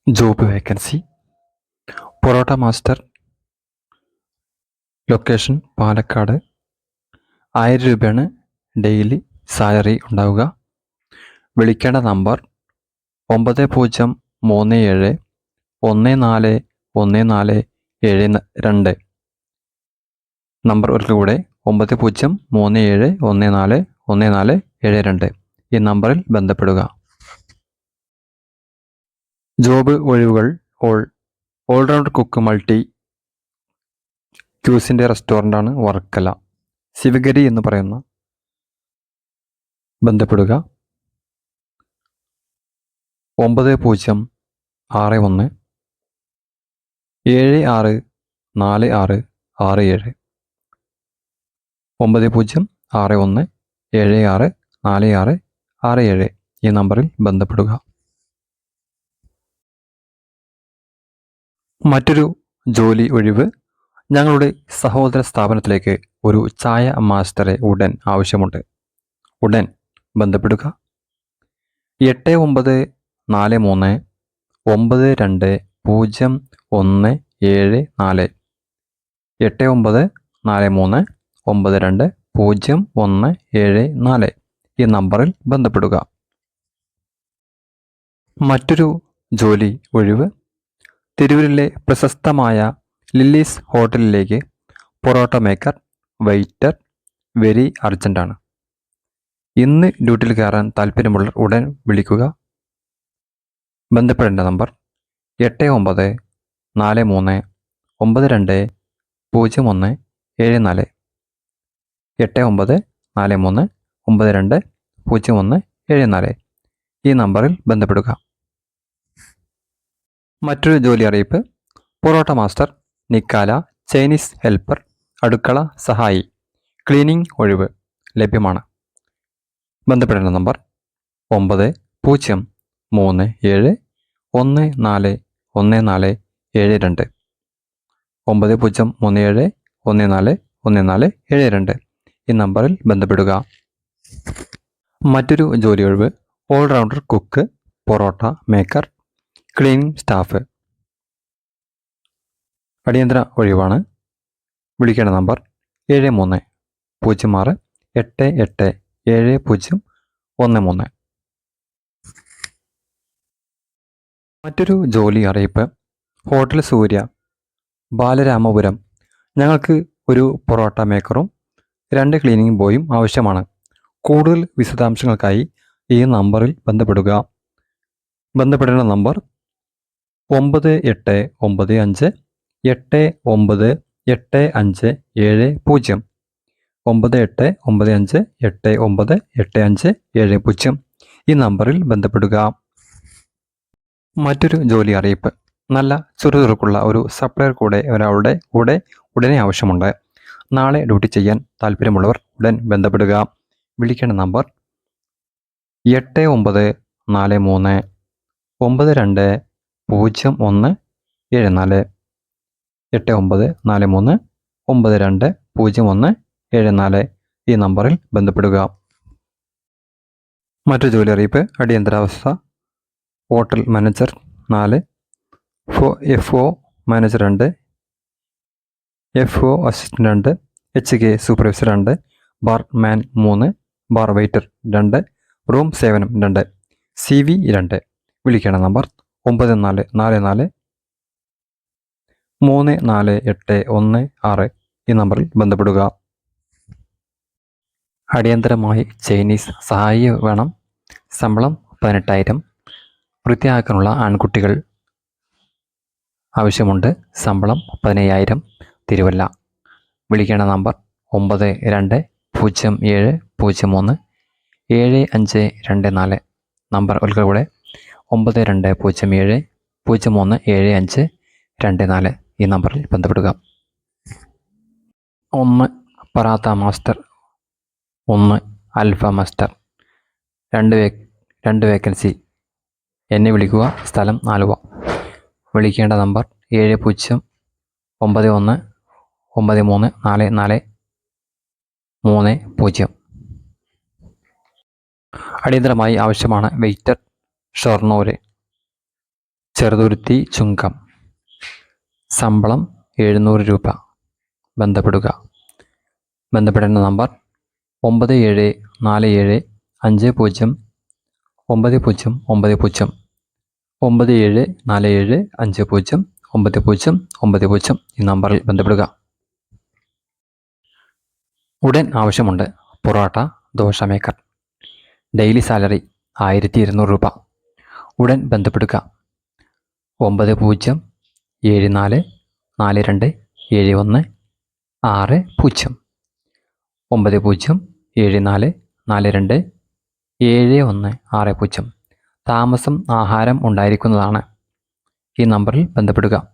Job vacancy parotta master, location Palakkad. 1000 രൂപയാണ് daily salary ഉണ്ടാവുക. വിളിക്കേണ്ട നമ്പർ 9037141472. നമ്പർ ഒരിക്കൽ കൂടെ 9037141472. ഈ നമ്പറിൽ ബന്ധപ്പെടുക. ജോബ് ഒഴിവുകൾ ഓൾറൗണ്ട് കുക്ക് മൾട്ടി ക്യൂസിൻ്റെ റെസ്റ്റോറൻ്റാണ് വർക്കല, ശിവഗിരി എന്ന് പറയുന്ന. ബന്ധപ്പെടുക 906176464667. 9061764667. ഈ നമ്പറിൽ ബന്ധപ്പെടുക. മറ്റൊരു ജോലി ഒഴിവ്, ഞങ്ങളുടെ സഹോദര സ്ഥാപനത്തിലേക്ക് ഒരു ചായ മാസ്റ്ററെ ഉടൻ ആവശ്യമുണ്ട്. ഉടൻ ബന്ധപ്പെടുക. 8943920174. 8943920174. ഈ നമ്പറിൽ ബന്ധപ്പെടുക. മറ്റൊരു ജോലി ഒഴിവ്, തിരൂരിലെ പ്രശസ്തമായ ലില്ലീസ് ഹോട്ടലിലേക്ക് പൊറോട്ട മേക്കർ, വെയിറ്റർ, വെരി അർജൻറ്റാണ്. ഇന്ന് ഡ്യൂട്ടിയിൽ കയറാൻ താല്പര്യമുള്ളവർ ഉടൻ വിളിക്കുക. ബന്ധപ്പെടേണ്ട നമ്പർ 8943920174. 8943920174. ഈ നമ്പറിൽ ബന്ധപ്പെടുക. മറ്റൊരു ജോലി അറിയിപ്പ്, പൊറോട്ട മാസ്റ്റർ, നിക്കാല, ചൈനീസ് ഹെൽപ്പർ, അടുക്കള സഹായി, ക്ലീനിങ് ഒഴിവ് ലഭ്യമാണ്. ബന്ധപ്പെടേണ്ട നമ്പർ 9037141472. 9037141472. ഈ നമ്പറിൽ ബന്ധപ്പെടുക. മറ്റൊരു ജോലി ഒഴിവ്, all rounder cook, parotta maker, cleaning staff. അടിയന്തര ഒഴിവാണ്. വിളിക്കേണ്ട നമ്പർ 7306887013. മറ്റൊരു ജോലി അറിയിപ്പ്, ഹോട്ടൽ സൂര്യ, ബാലരാമപുരം. ഞങ്ങൾക്ക് ഒരു പൊറോട്ട മേക്കറും 2 ക്ലീനിങ് ബോയും ആവശ്യമാണ്. കൂടുതൽ വിശദാംശങ്ങൾക്കായി ഈ നമ്പറിൽ ബന്ധപ്പെടുക. ബന്ധപ്പെടേണ്ട നമ്പർ 9895898570. 9895898570. ഈ നമ്പറിൽ ബന്ധപ്പെടുക. മറ്റൊരു ജോലി അറിയിപ്പ്, നല്ല ചുറുചുറുക്കുള്ള ഒരു സപ്ലയർ ഒരാളുടെ കൂടെ ഉടനെ ആവശ്യമുണ്ട്. നാളെ ഡ്യൂട്ടി ചെയ്യാൻ താല്പര്യമുള്ളവർ ഉടൻ ബന്ധപ്പെടുക. വിളിക്കേണ്ട നമ്പർ 8943920174. 8943920174. ഈ നമ്പറിൽ ബന്ധപ്പെടുക. മറ്റൊരു ജോലി അറിയിപ്പ്, അടിയന്തരാവസ്ഥ, hotel manager 4, FO manager 2, FO assistant 2, HK supervisor 2, barman 3, bar waiter 2, room സേവനം 2, CV 2. വിളിക്കേണ്ട നമ്പർ 94443486. ഈ നമ്പറിൽ ബന്ധപ്പെടുക. അടിയന്തരമായി ചൈനീസ് സഹായി വേണം. ശമ്പളം 18,000. വൃത്തിയാക്കാനുള്ള ആൺകുട്ടികൾ ആവശ്യമുണ്ട്. ശമ്പളം 15,000. തിരുവല്ല. വിളിക്കേണ്ട നമ്പർ 9207037524. നമ്പർ ഒരിക്കൽ കൂടെ 9207037524. ഈ നമ്പറിൽ ബന്ധപ്പെടുക. 1 പറാത്ത മാസ്റ്റർ, 1 അൽഫ മാസ്റ്റർ. 2 വേക്കൻസി. എന്നെ വിളിക്കുക. സ്ഥലം ആലുവ. വിളിക്കേണ്ട നമ്പർ 7091934430. അടിയന്തരമായി ആവശ്യമാണ് വെയിറ്റർ, ഷൊർണൂർ. ചെറുതുരുത്തി ചുങ്കം. ശമ്പളം 700 രൂപ. ബന്ധപ്പെടുക. ബന്ധപ്പെടേണ്ട നമ്പർ 9747 50 90 90. 9747 50 90 ഈ നമ്പറിൽ ബന്ധപ്പെടുക. ഉടൻ ആവശ്യമുണ്ട്. Parotta, dosa maker. Daily salary 1200 രൂപ. ഉടൻ ബന്ധപ്പെടുക. 9074 42 71 60. 9074 42 71 60. താമസം ആഹാരം ഉണ്ടായിരിക്കുന്നതാണ്. ഈ നമ്പറിൽ ബന്ധപ്പെടുക.